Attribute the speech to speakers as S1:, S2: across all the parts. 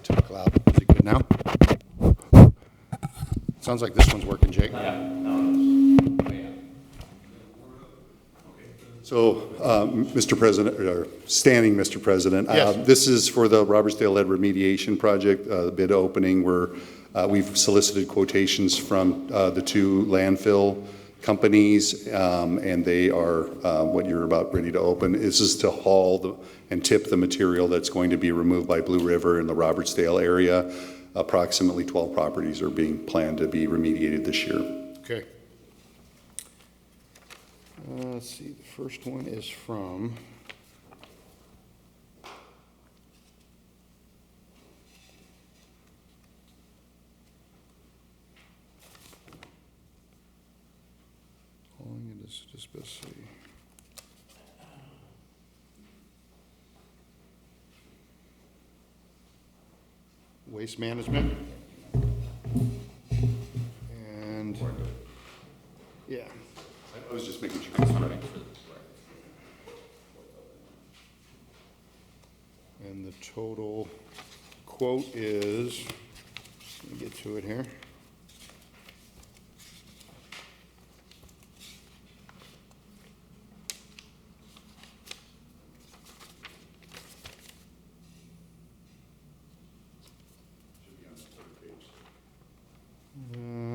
S1: talk loud. Is it good now? Sounds like this one's working, Jake.
S2: So, Mr. President, or standing Mr. President,
S1: Yes.
S2: This is for the Robertsdale Lead Remediation Project, bid opening where we've solicited quotations from the two landfill companies, and they are what you're about ready to open. This is to haul and tip the material that's going to be removed by Blue River in the Robertsdale area. Approximately 12 properties are being planned to be remediated this year.
S1: Okay. Let's see, the first one is from let's see. Waste Management. And, yeah.
S2: I was just making sure it's right.
S1: And the total quote is, let me get to it here.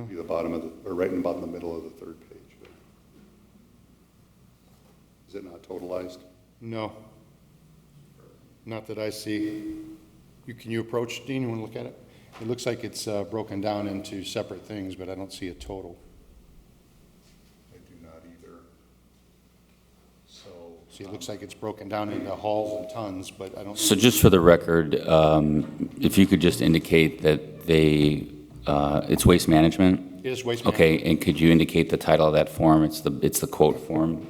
S2: Be the bottom of the, or right in the bottom, the middle of the third page. Is it not totalized?
S1: No. Not that I see. Can you approach, Dean? You want to look at it? It looks like it's broken down into separate things, but I don't see a total.
S2: I do not either. So.
S1: See, it looks like it's broken down into hauls and tons, but I don't.
S3: So just for the record, if you could just indicate that it's waste management?
S1: It is Waste Management.
S3: Okay, and could you indicate the title of that form? It's the quote form.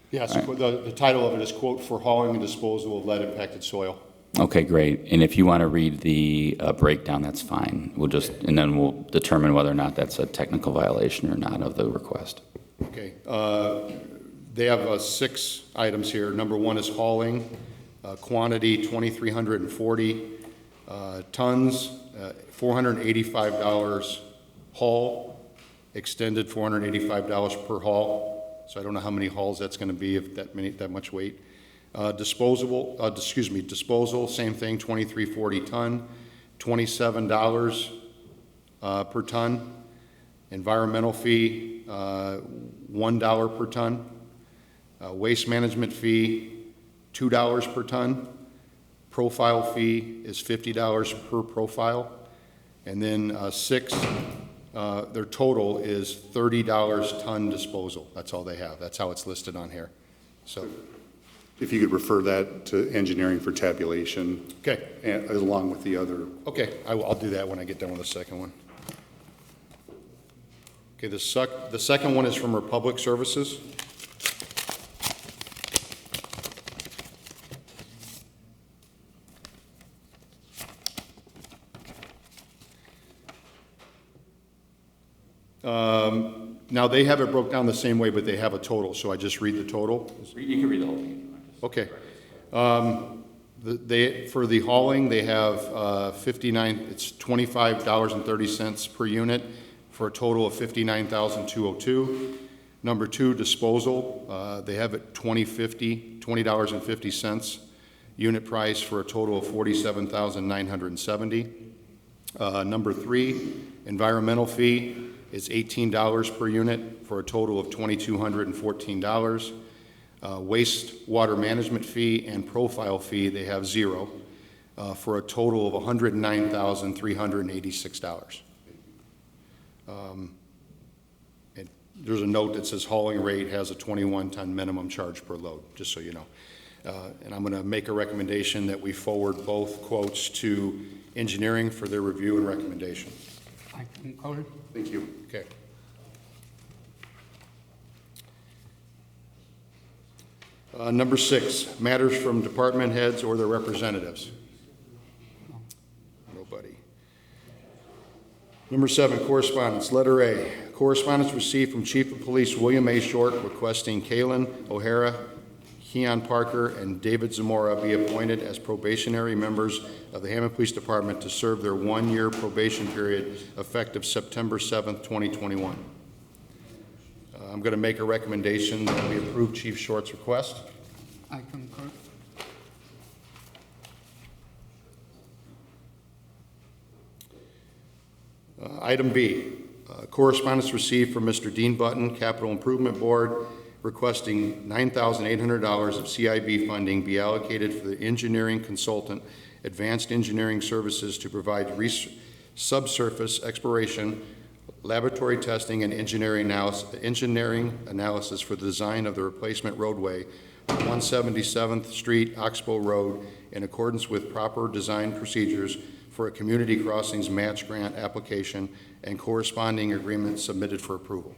S1: Yes,
S3: All right.
S1: the title of it is quote for hauling and disposal of lead impacted soil.
S3: Okay, great. And if you want to read the breakdown, that's fine. And then we'll determine whether or not that's a technical violation or not of the request.
S1: Okay. They have 6 items here. Number 1 is hauling, quantity 2,340 tons, $485 haul, extended $485 per haul. So I don't know how many hauls that's going to be, if that much weight. Disposal, same thing, 2,340 ton, $27 per ton. Environmental fee, $1 per ton. Waste management fee, $2 per ton. Profile fee is $50 per profile. And then 6, their total is $30 ton disposal. That's all they have. That's how it's listed on here. So,
S2: If you could refer that to engineering for tabulation.
S1: okay.
S2: And along with the other.
S1: Okay, I'll do that when I get done with the second one. Okay, the second one is from Republic Services. Now, they have it broke down the same way, but they have a total, so I just read the total.
S3: You can read the whole thing.
S1: Okay. For the hauling, they have it's $25.30 per unit for a total of $59,202. Number 2, disposal, they have it $20.50 unit price for a total of $47,970. Number 3, environmental fee is $18 per unit for a total of $2,214. Wastewater management fee and profile fee, they have 0 for a total of $109,386. And there's a note that says hauling rate has a 21-ton minimum charge per load, just so you know. And I'm going to make a recommendation that we forward both quotes to engineering for their review and recommendation.
S4: I concur.
S2: Thank you.
S1: Okay. Number 6, matters from department heads or their representatives. Nobody. Number 7, correspondence. Letter A, correspondence received from Chief of Police William A. Short requesting Kalen O'Hara, Keon Parker and David Zamora be appointed as probationary members of the Hammond Police Department to serve their one-year probation period effective September 7th, 2021. I'm going to make a recommendation that we approve Chief Short's request.
S4: I concur.
S1: Item B, correspondence received from Mr. Dean Button, Capital Improvement Board, requesting $9,800 of CIB funding be allocated for the engineering consultant, advanced engineering services to provide subsurface exploration, laboratory testing, and engineering analysis for the design of the replacement roadway on 177th Street, Oxbow Road, in accordance with proper design procedures for a community crossings match grant application and corresponding agreement submitted for approval.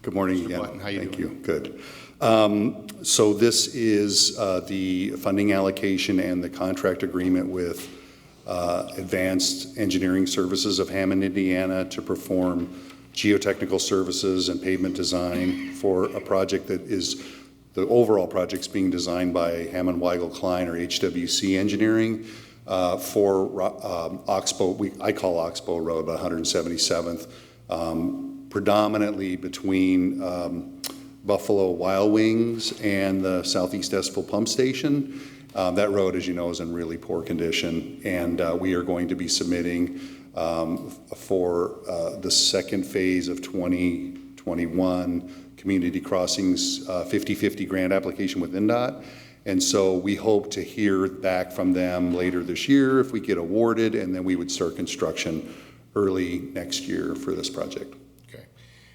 S2: Good morning
S1: Mr.
S2: again.
S1: Button, how you
S2: Thank
S1: doing?
S2: you. Good. So this is the funding allocation and the contract agreement with Advanced Engineering Services of Hammond, Indiana, to perform geotechnical services and pavement design for a project that is, the overall project's being designed by Hammond, Weigel, Klein, or HWC Engineering, for Oxbow, I call Oxbow Road, about 177th, predominantly between Buffalo Wild Wings and the Southeast Estville Pump Station. That road, as you know, is in really poor condition, and we are going to be submitting for the second phase of 2021 Community Crossings 50/50 grant application with NDOT. And so we hope to hear back from them later this year if we get awarded, and then we would start construction early next year for this project.
S1: Okay.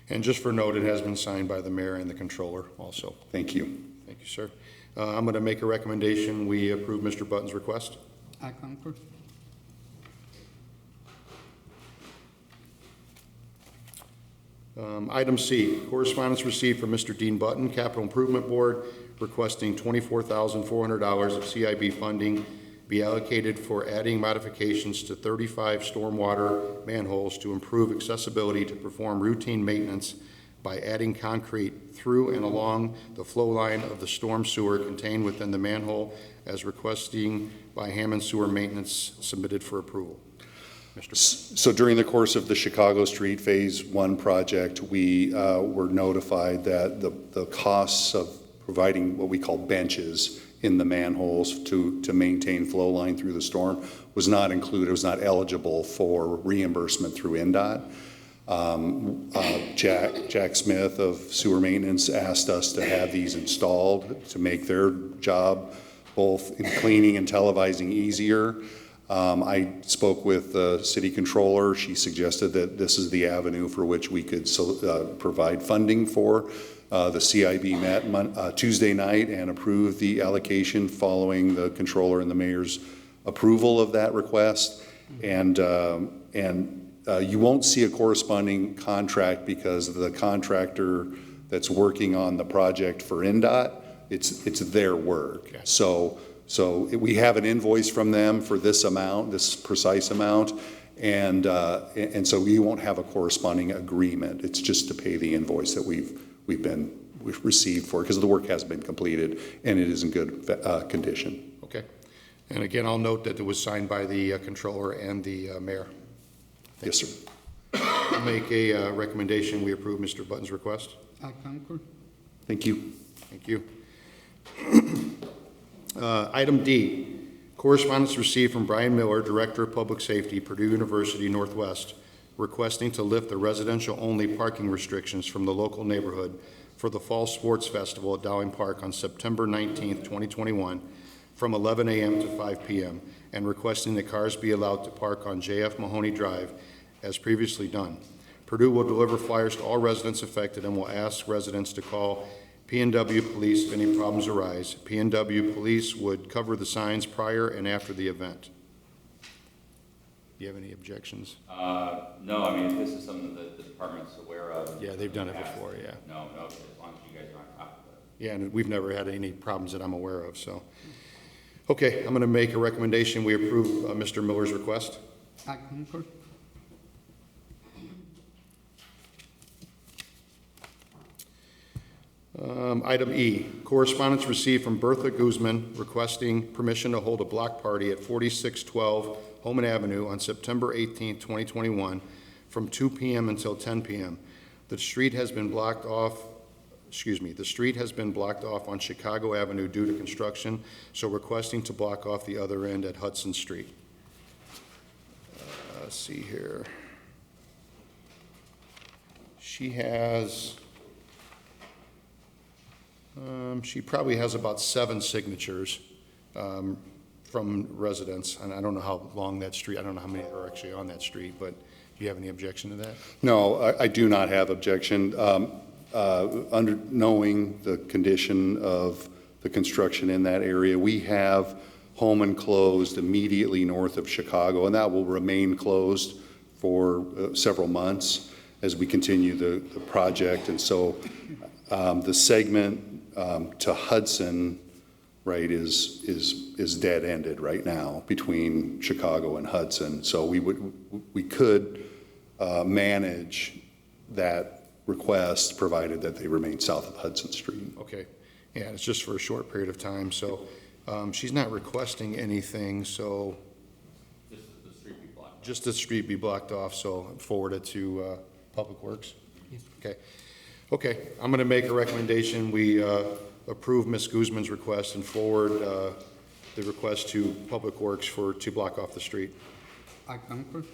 S1: And just for note, it has been signed by the mayor and the controller also.
S2: Thank you.
S1: Thank you, sir. I'm going to make a recommendation. We approve Mr. Button's request.
S4: I concur.
S1: Item C, correspondence received from Mr. Dean Button, Capital Improvement Board, requesting $24,400 of CIB funding be allocated for adding modifications to 35 stormwater manholes to improve accessibility to perform routine maintenance by adding concrete through and along the flow line of the storm sewer contained within the manhole as requesting by Hammond Sewer Maintenance submitted for approval.
S2: So during the course of the Chicago Street Phase 1 project, we were notified that the costs of providing what we call benches in the manholes to maintain flow line through the storm was not included, was not eligible for reimbursement through NDOT. Jack Smith of Sewer Maintenance asked us to have these installed to make their job both in cleaning and televising easier. I spoke with the city controller. She suggested that this is the avenue for which we could provide funding for. The CIB met Tuesday night and approved the allocation following the controller and the mayor's approval of that request. And you won't see a corresponding contract because the contractor that's working on the project for NDOT, it's their work. Okay. So we have an invoice from them for this amount, this precise amount, and so we won't have a corresponding agreement. It's just to pay the invoice that we've received for, because the work has been completed and it is in good condition.
S1: Okay. And again, I'll note that it was signed by the controller and the mayor.
S2: Yes, sir.
S1: I'll make a recommendation. We approve Mr. Button's request.
S4: I concur.
S2: Thank you.
S1: Thank you. Item D, correspondence received from Brian Miller, Director of Public Safety, Purdue University Northwest, requesting to lift the residential-only parking restrictions from the local neighborhood for the Fall Sports Festival at Dowling Park on September 19th, 2021, from 11 a.m. to 5 p.m., and requesting that cars be allowed to park on J.F. Mahoney Drive as previously done. Purdue will deliver flyers to all residents affected and will ask residents to call P&W Police if any problems arise. P&W Police would cover the signs prior and after the event. Do you have any objections?
S3: No, I mean, if this is something that the department's aware of.
S1: Yeah, they've done it before, yeah.
S3: No, as long as you guys are on top of it.
S1: Yeah, and we've never had any problems that I'm aware of, so. Okay, I'm going to make a recommendation. We approve Mr. Miller's request.
S4: I concur.
S1: Item E, correspondence received from Bertha Guzman requesting permission to hold a block party at 4612 Holman Avenue on September 18, 2021, from 2 p.m. until 10 p.m. The street has been blocked off on Chicago Avenue due to construction, so requesting to block off the other end at Hudson Street. Let's see here. She has, she probably has about 7 signatures from residents, and I don't know how long that street, I don't know how many are actually on that street, but do you have any objection to that?
S2: No, I do not have objection. Under knowing the condition of the construction in that area, we have Holman closed immediately north of Chicago, and that will remain closed for several months as we continue the project. And so the segment to Hudson, right, is dead-ended right now between Chicago and Hudson. So we could manage that request, provided that they remain south of Hudson Street.
S1: Okay, yeah, it's just for a short period of time, so she's not requesting anything, so just the street be blocked off, so forward it to Public Works?
S4: Yes.
S1: Okay, I'm gonna make a recommendation. We approve Ms. Guzman's request and forward the request to Public Works to block off the street.
S4: I concur.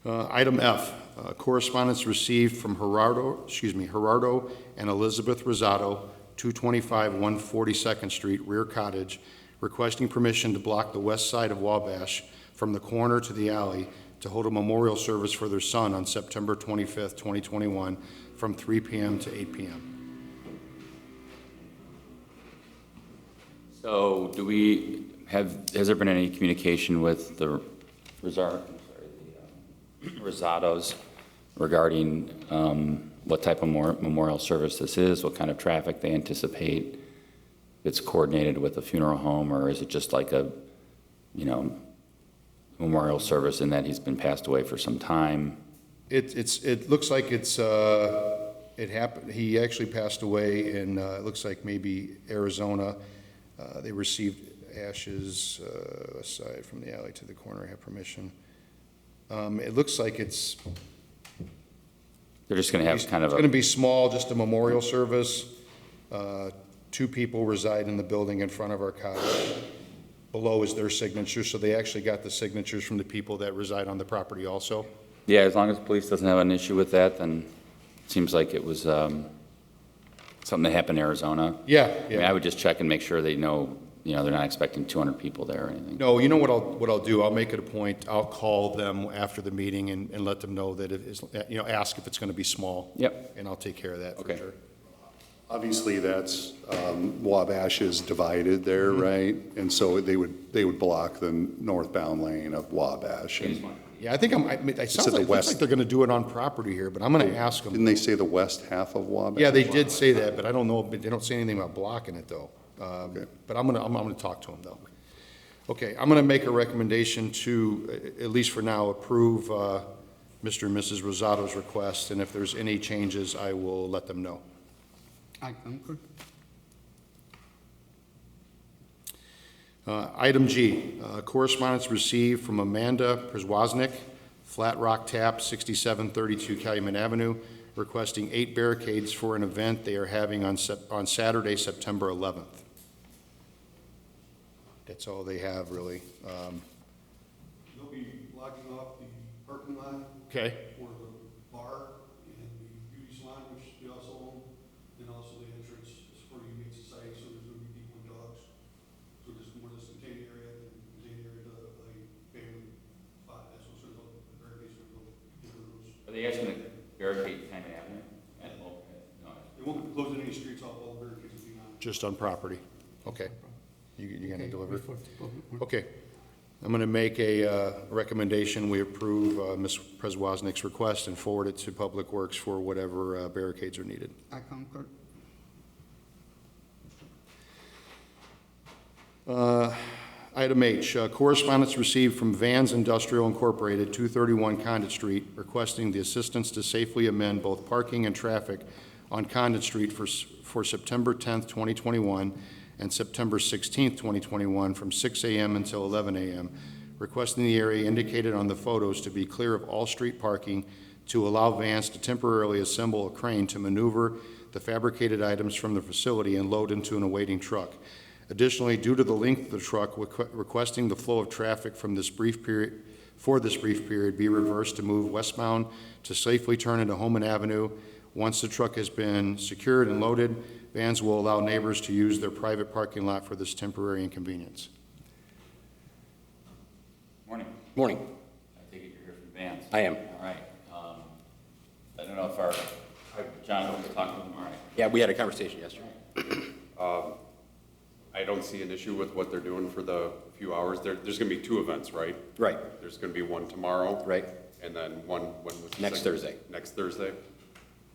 S1: Item F, correspondence received from Gerardo and Elizabeth Rosado, 225 142nd Street, rear cottage, requesting permission to block the west side of Wabash from the corner to the alley to hold a memorial service for their son on September 25th, 2021, from 3 p.m. to 8 p.m.
S3: So has there been any communication with the Rosados regarding what type of memorial service this is, what kind of traffic they anticipate? If it's coordinated with a funeral home, or is it just like a, memorial service in that he's been passed away for some time?
S1: It looks like it happened, he actually passed away in, it looks like maybe Arizona. They received ashes aside from the alley to the corner. I have permission. It looks like
S3: They're just going to have kind of
S1: it's going to be small, just a memorial service. 2 people reside in the building in front of our cottage. Below is their signature, so they actually got the signatures from the people that reside on the property also.
S3: Yeah, as long as the police doesn't have an issue with that, then it seems like it was something that happened in Arizona.
S1: Yeah,
S3: I mean, I
S1: yeah.
S3: would just check and make sure they know, they're not expecting 200 people there or anything.
S1: No, you know what I'll do? I'll make it a point. I'll call them after the meeting and let them know that it is, ask if it's going to be small.
S3: Yep.
S1: And I'll take care of that for
S3: Okay.
S1: sure.
S2: Obviously, that's, Wabash is divided there, right? And so they would block the northbound lane of Wabash. And
S1: Yeah, I think it sounds
S2: the
S1: like, looks
S2: west.
S1: like they're going to do it on property here, but I'm going to ask them.
S2: didn't they say the west half of Wabash?
S1: Yeah, they did say that, but I don't know, but they don't say anything about blocking it, though.
S2: Okay.
S1: But I'm gonna talk to them, though. Okay, I'm gonna make a recommendation to, at least for now, approve Mr. and Mrs. Rosado's request, and if there's any changes, I will let them know.
S4: I concur.
S1: Item G, correspondence received from Amanda Przwoznik, Flat Rock Tap, 6732 Calumet Avenue, requesting 8 barricades for an event they are having on Saturday, September 11th. That's all they have, really.
S5: They'll be blocking off the parking lot
S1: Okay,
S5: for the bar and the beauty salon, which they also own, and also the entrance is for the humane society, so there's gonna be people and dogs. So just more this contained area than contained area to a family spot, that's what's gonna go, the very basic will get rid of those.
S3: Are they asking to barricade Hammond Avenue? No.
S5: They won't be closing any streets off, all the barricades will be on.
S1: just on property. Okay. You gonna
S4: Okay,
S1: deliver?
S4: before the Public Works.
S1: Okay. I'm gonna make a recommendation. We approve Ms. Przwoznik's request and forward it to Public Works for whatever barricades are needed.
S4: I concur.
S1: Item H, correspondence received from Vans Industrial Incorporated, 231 Condit Street, requesting the assistance to safely amend both parking and traffic on Condit Street for September 10th, 2021, and September 16th, 2021, from 6 a.m. until 11 a.m., requesting the area indicated on the photos to be clear of all street parking to allow vans to temporarily assemble a crane to maneuver the fabricated items from the facility and load into an awaiting truck. Additionally, due to the length of the truck, requesting the flow of traffic from this brief period be reversed to move westbound to safely turn into Hammond Avenue. Once the truck has been secured and loaded, vans will allow neighbors to use their private parking lot for this temporary inconvenience.
S3: Morning.
S6: Morning.
S3: I take it you're here from Vans.
S6: I am.
S3: All right. I don't know if John, will talk to him, all right.
S6: Yeah, we had a conversation yesterday.
S7: I don't see an issue with what they're doing for the few hours. There's going to be 2 events, right?
S6: Right,
S7: There's going to be one tomorrow.
S6: right.
S7: And then when was the
S6: Next
S7: second?
S6: Thursday.
S7: Next Thursday.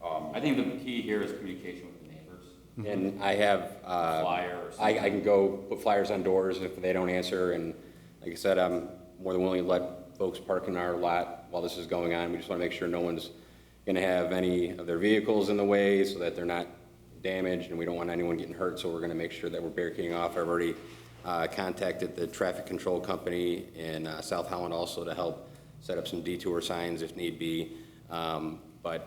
S3: I think the key here is communication with the neighbors.
S6: And I have,
S3: Flyer or something.
S6: I can go put flyers on doors if they don't answer. And like I said, I'm more than willing to let folks park in our lot while this is going on. We just want to make sure no one's going to have any of their vehicles in the way so that they're not damaged, and we don't want anyone getting hurt, so we're going to make sure that we're barricading off. I've already contacted the traffic control company in South Holland also to help set up some detour signs if need be. But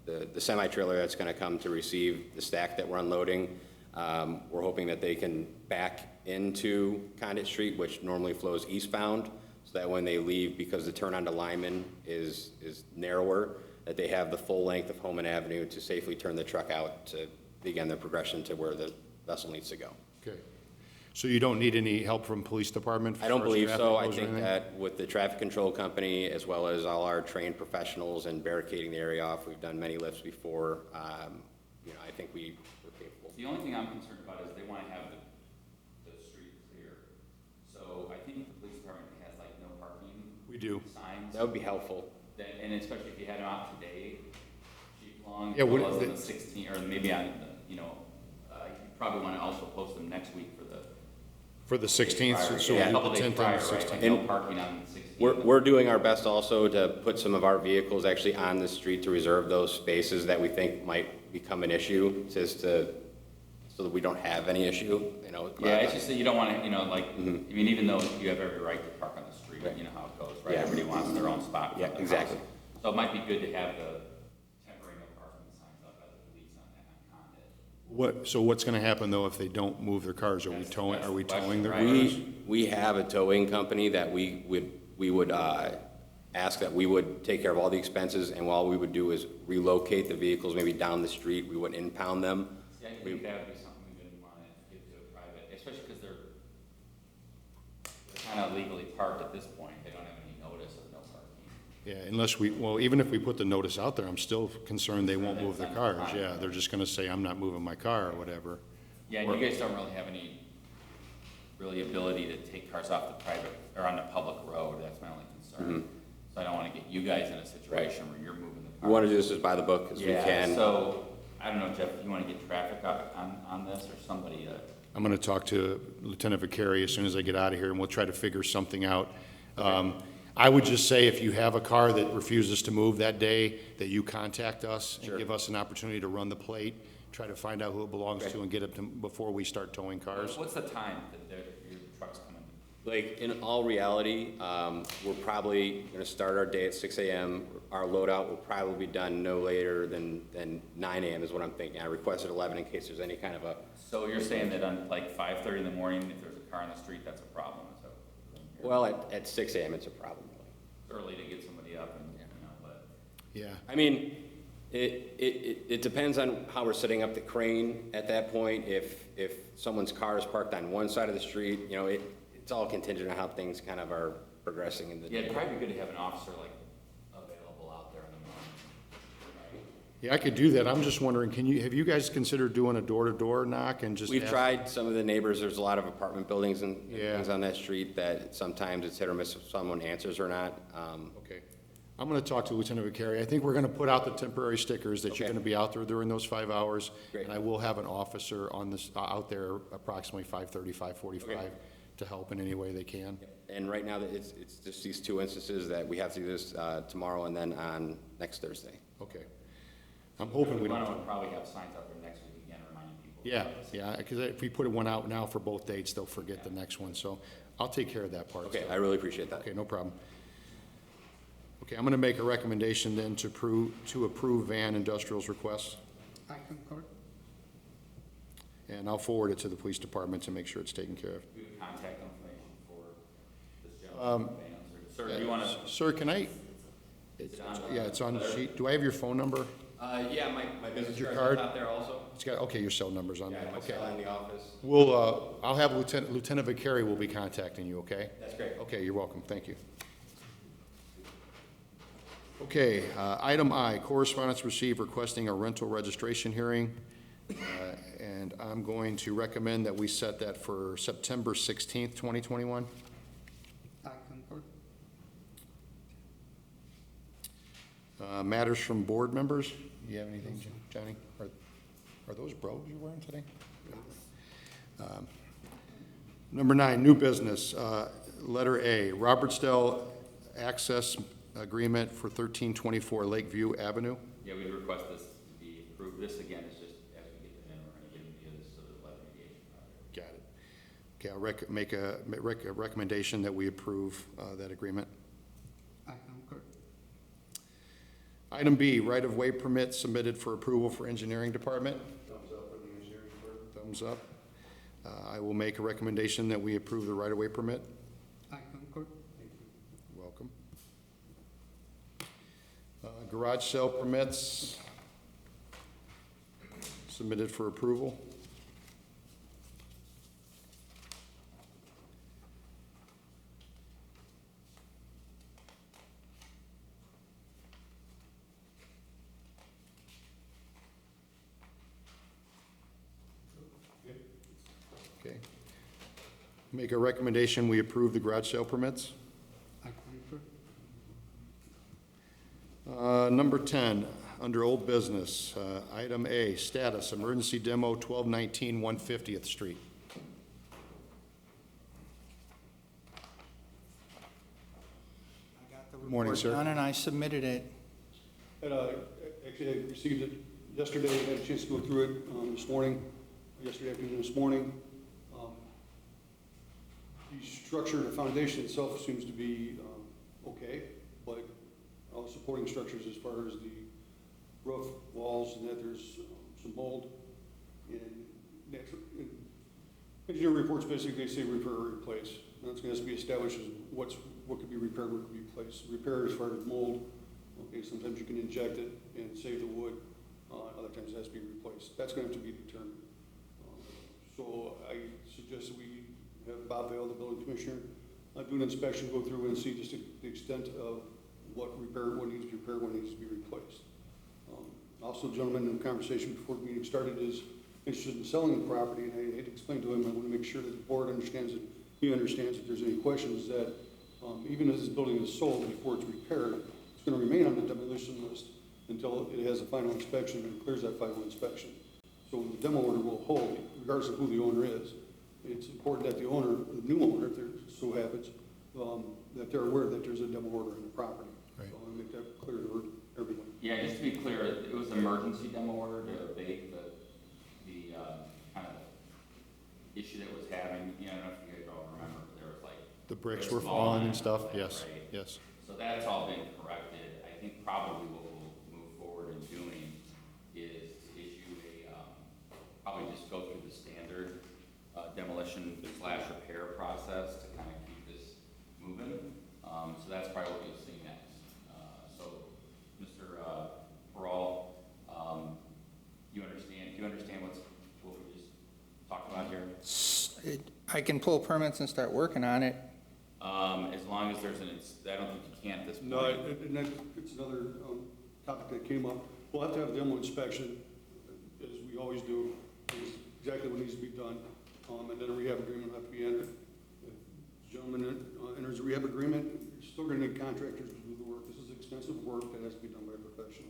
S6: the semi-trailer that's going to come to receive the stack that we're unloading, we're hoping that they can back into Condit Street, which normally flows eastbound, so that when they leave, because the turn onto Lyman is narrower, that they have the full length of Hammond Avenue to safely turn the truck out to begin their progression to where the vessel needs to go.
S1: Okay. So you don't need any help from police department?
S6: I don't
S1: as far as
S6: believe
S1: traffic
S6: so. I
S1: goes or
S6: think
S1: anything?
S6: that with the traffic control company, as well as all our trained professionals and barricading the area off, we've done many lifts before. I think we're capable.
S3: The only thing I'm concerned about is they want to have the street clear. So I think the police department has like no parking
S1: We do.
S3: signs.
S6: That would be helpful.
S3: And especially if you had them out today, Chief Long,
S1: Yeah,
S3: as
S1: what-
S3: well as on the 16th, or maybe on, you probably want to also post them next week for the.
S1: For the 16th, so
S3: Yeah, a
S1: we'll
S3: couple
S1: do the
S3: days
S1: 10th
S3: prior,
S1: and the
S3: right?
S1: 16th.
S3: No parking on the 16th.
S6: We're doing our best also to put some of our vehicles actually on the street to reserve those spaces that we think might become an issue, so that we don't have any issue,
S3: Yeah, it's just that you don't want to, I mean, even though you have every right to park on the street,
S6: Right.
S3: you know how it goes, right?
S6: Yeah.
S3: Everybody wants their own spot. for
S6: Yeah,
S3: the
S6: exactly.
S3: house. So it might be good to have the temporary no parking signs up at the police on Condit.
S1: So what's going to happen, though, if they don't move their cars? Are we
S3: That's
S1: towing,
S3: the
S1: are we
S3: question,
S1: towing their
S3: right?
S1: cars?
S6: We have a towing company that we would ask that we would take care of all the expenses, and all we would do is relocate the vehicles maybe down the street. We wouldn't impound them.
S3: See, I think that would be something we wouldn't want to give to a private, especially because they're kind of legally parked at this point. They don't have any notice of no parking.
S1: Yeah, unless even if we put the notice out there, I'm still concerned they won't move their cars. Yeah, they're just going to say, I'm not moving my car or whatever.
S3: Yeah, and you guys don't really have any ability to take cars off the private, or on the public road. That's my only concern. So I don't want to get you guys in a situation where you're moving the
S6: We
S3: car.
S6: want to do this as by the book as we
S3: Yeah,
S6: can.
S3: so, I don't know, Jeff, if you want to get traffic on this, or somebody,
S1: I'm going to talk to Lieutenant Vicari as soon as I get out of here, and we'll try to figure something out. I would just say if you have a car that refuses to move that day, that you contact us and give us an opportunity to run the plate, try to find out who it belongs to and get it to before we start towing cars.
S3: what's the time that your truck's coming?
S6: Like, in all reality, we're probably going to start our day at 6 a.m. Our loadout will probably be done no later than 9 a.m. is what I'm thinking. I requested 11 in case there's any kind of a,
S3: So you're saying that on like 5:30 in the morning, if there's a car on the street, that's a problem? Is that what I'm hearing?
S6: well, at 6 a.m. it's a problem.
S3: It's early to get somebody up and, but.
S1: Yeah.
S6: I mean, it depends on how we're setting up the crane at that point. If someone's car is parked on one side of the street, it's all contingent on how things kind of are progressing in the
S3: Yeah,
S6: day.
S3: it'd probably be good to have an officer like available out there in the morning.
S1: Yeah, I could do that. I'm just wondering, have you guys considered doing a door-to-door knock and just
S6: We've
S1: ask-
S6: tried some of the neighbors, there's a lot of apartment buildings and
S1: Yeah.
S6: things on that street that sometimes it's hit or miss if someone answers or not.
S1: Okay. I'm going to talk to Lieutenant Vicari. I think we're going to put out the temporary stickers that you're
S6: Okay.
S1: going to be out there during those 5 hours.
S6: Great.
S1: And I will have an officer on this, out there approximately 5:30, 5:45, to help in any way they can.
S6: And right now, that it's just these two instances that we have to do this tomorrow and then on next Thursday.
S1: Okay. I'm hoping we
S3: One
S1: don't.
S3: would probably have signs out there next week again reminding people.
S1: Yeah, because if we put one out now for both dates, they'll forget the next one, so I'll take care of that part.
S6: Okay, I really appreciate that.
S1: Okay, no problem. Okay, I'm going to make a recommendation then to approve Van Industrial's request,
S4: I concur.
S1: and I'll forward it to the police department to make sure it's taken care of.
S3: Do you have contact information for this gentleman? Sir, do you want to?
S1: Sir, can I? Yeah, it's on the sheet. Do I have your phone number?
S6: Yeah, my business
S1: Your
S6: card's
S1: card?
S6: out there also.
S1: It's got, okay, your cell number's on
S6: Yeah,
S1: there.
S6: my
S1: Okay.
S6: cell in the office.
S1: I'll have Lieutenant Vicari will be contacting you, okay?
S6: That's great.
S1: Okay, you're welcome, thank you. Okay, item I, correspondence received requesting a rental registration hearing. And I'm going to recommend that we set that for September 16th, 2021.
S4: I concur.
S1: Matters from board members? Do you have anything, Johnny? Are those brogues you're wearing today? Number 9, new business. Letter A, Robertsdale Access Agreement for 1324 Lakeview Avenue.
S3: Yeah, we'd request this to be approved. This, again, is just as we get them in, we're going to get them via this sort of lead mediation project.
S1: Got it. Okay, I'll make a recommendation that we approve that agreement.
S4: I concur.
S1: Item B, right-of-way permit submitted for approval for engineering department.
S2: Thumbs up for the engineering department.
S1: Thumbs up. I will make a recommendation that we approve the right-of-way permit.
S4: I concur.
S1: Welcome. Garage sale permits submitted for approval. Okay. Make a recommendation, we approve the garage sale permits.
S4: I concur.
S1: Number 10, under old business, item A, status, emergency demo 1219 150th Street.
S8: I got the
S1: Good morning,
S8: report
S1: sir.
S8: done, and I submitted it.
S5: And actually, I received it yesterday, I had a chance to go through it this morning, yesterday afternoon, this morning. The structure, the foundation itself seems to be okay, but all the supporting structures as far as the roof, walls, and that there's some mold. And engineer reports basically say repair or replace. And it's going to be established as what could be repaired, what could be replaced. Repair as far as mold, okay, sometimes you can inject it and save the wood. Other times it has to be replaced. That's going to have to be determined. So I suggest that we have Bob Vale, the building commissioner, do an inspection, go through and see just the extent of what needs to be repaired, what needs to be replaced. Also, the gentleman in the conversation before the meeting started is interested in selling the property, and I had to explain to him, I want to make sure that the board understands that he understands if there's any questions that even as this building is sold before it's repaired, it's going to remain on the demolition list until it has a final inspection and clears that final inspection. So the demo order will hold, regardless of who the owner is. It's important that the owner, the new owner, if there so happens, that they're aware that there's a demo order in the property.
S1: Right.
S5: So I want to make that clear to everyone.
S3: Yeah, just to be clear, it was an emergency demo order to abate the kind of issue that was having, I don't know if you guys all remember, but there was like.
S1: The bricks were falling and stuff, yes,
S3: Right.
S1: yes.
S3: So that's all been corrected. I think probably what we'll move forward in doing is to issue probably just go through the standard demolition / repair process to kind of keep this moving. So that's probably what you'll see next. So, Mr. Peral, do you understand what we just talked about here?
S8: I can pull permits and start working on it.
S3: As long as there's I don't think you can at this point.
S5: No, and that, it's another topic that came up. We'll have to have a demo inspection, as we always do, is exactly what needs to be done, and then a rehab agreement will have to be entered. If the gentleman enters a rehab agreement, you're still going to need contractors to do the work. This is extensive work that has to be done by a professional.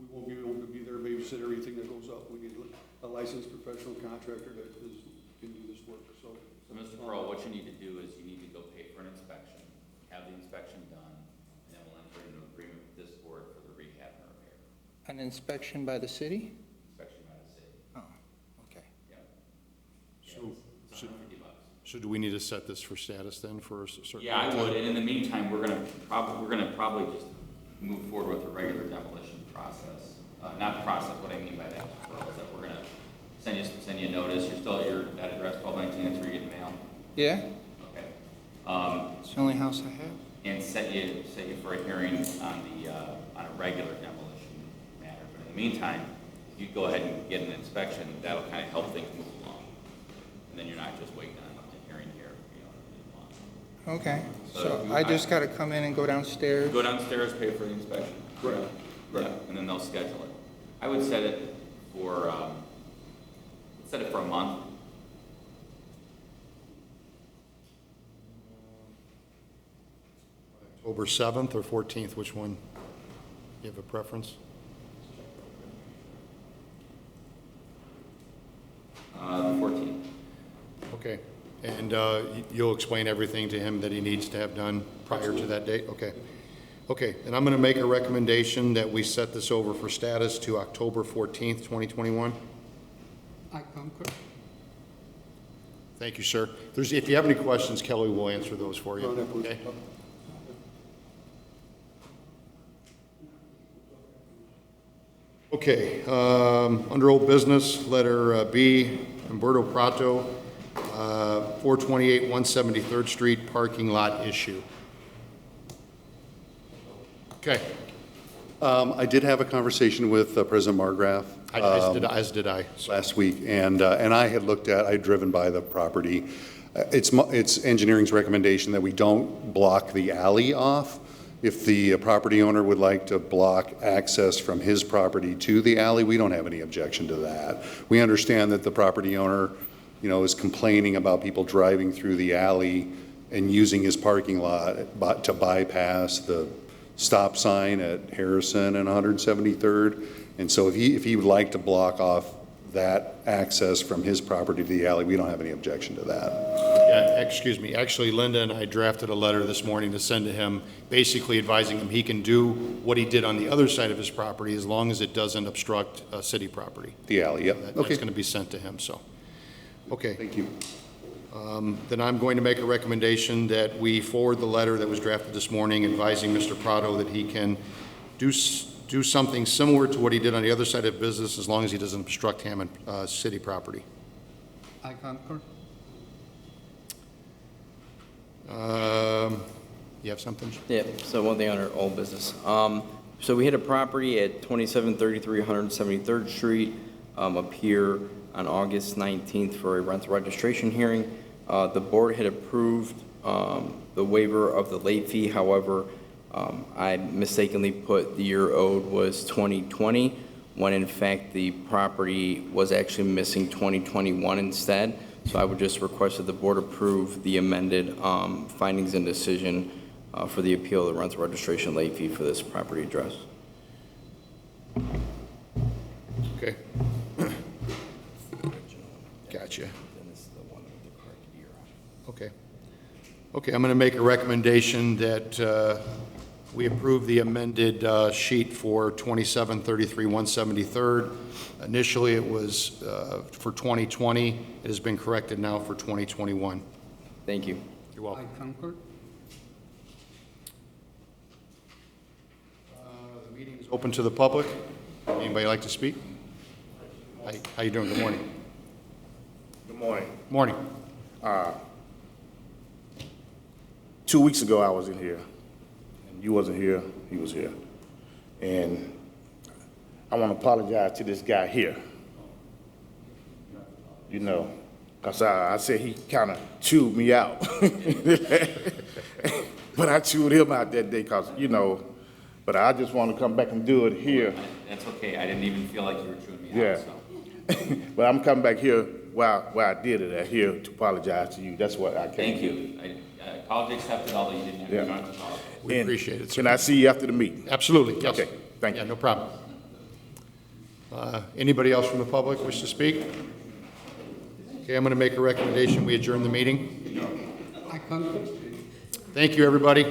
S5: We won't be able to be there, babysit everything that goes up. We need a licensed professional contractor that can do this work. So
S3: what you need to do is you need to go pay for an inspection, have the inspection done, and then we'll enter into an agreement with this board for the rehab and repair.
S8: An inspection by the city?
S3: Inspection by the city.
S8: Oh, okay.
S3: Yep.
S1: So-
S3: It's $150.
S1: So do we need to set this for status then for a certain?
S3: Yeah, I would, and in the meantime, we're gonna probably just move forward with the regular demolition process. Not process, what I mean by that is that we're gonna send you a notice, you're still at that address, 1219, that's where you get mail,
S8: Yeah,
S3: okay?
S8: it's the only house I have.
S3: And set you for a hearing on a regular demolition matter. But in the meantime, if you go ahead and get an inspection, that'll kind of help things move along. And then you're not just waiting on a hearing here, you know.
S8: Okay,
S3: So
S8: so
S3: you-
S8: I just gotta come in and go downstairs?
S3: Go downstairs, pay for the inspection.
S1: Correct.
S3: Yeah, and then they'll schedule it. I would set it for, a month.
S1: October 7th or 14th, which one? You have a preference?
S3: The 14th.
S1: Okay, and you'll explain everything to him that he needs to have done prior to that date? Okay. Okay, and I'm going to make a recommendation that we set this over for status to October 14th, 2021.
S4: I concur.
S1: Thank you, sir. If you have any questions, Kelly will answer those for you. Okay? Okay, under old business, letter B, Umberto Prato, 428 173rd Street parking lot issue. Okay,
S2: I did have a conversation with President Margraf.
S1: as did I.
S2: Last week, and I had I'd driven by the property. It's engineering's recommendation that we don't block the alley off. If the property owner would like to block access from his property to the alley, we don't have any objection to that. We understand that the property owner, is complaining about people driving through the alley and using his parking lot to bypass the stop sign at Harrison and 173rd. And so if he would like to block off that access from his property to the alley, we don't have any objection to that.
S1: Yeah, excuse me. Actually, Linda and I drafted a letter this morning to send to him, basically advising him he can do what he did on the other side of his property as long as it doesn't obstruct city property.
S2: The alley, yep.
S1: That's
S2: Okay,
S1: going to be sent to him, so. Okay,
S2: thank you.
S1: then I'm going to make a recommendation that we forward the letter that was drafted this morning advising Mr. Prado that he can do something similar to what he did on the other side of business as long as he doesn't obstruct Hammond city property.
S4: I concur.
S1: You have something?
S9: Yeah, so one thing on our old business. So we had a property at 2733 173rd Street up here on August 19th for a rental registration hearing. The board had approved the waiver of the late fee. However, I mistakenly put the year owed was 2020, when in fact the property was actually missing 2021 instead. So I would just request that the board approve the amended findings and decision for the appeal of the rental registration late fee for this property address.
S1: Okay. Gotcha. Okay. Okay, I'm going to make a recommendation that we approve the amended sheet for 2733 173rd. Initially, it was for 2020. It has been corrected now for 2021.
S9: Thank you.
S1: You're welcome.
S4: I concur.
S1: The meeting is open to the public. Anybody like to speak? Hi, how you doing? Good morning.
S10: Good morning.
S1: Morning.
S10: 2 weeks ago, I was in here, and you wasn't here, he was here. And I want to apologize to this guy here. Because I said he kind of chewed me out. But I chewed him out that day because, but I just want to come back and do it here.
S3: That's okay, I didn't even feel like you were chewing me
S10: Yeah.
S3: out, so.
S10: But I'm coming back here where I did it at here to apologize to you. That's what I came
S3: Thank
S10: to.
S3: you. Apology accepted, although you didn't have
S10: Yeah.
S3: to apologize.
S1: We
S10: And
S1: appreciate it, sir.
S10: Can I see you after the meeting?
S1: Absolutely, yes.
S10: Okay, thank you.
S1: Yeah, no problem. Anybody else from the public wish to speak? Okay, I'm going to make a recommendation. We adjourn the meeting.
S4: concur.
S1: Thank you, everybody.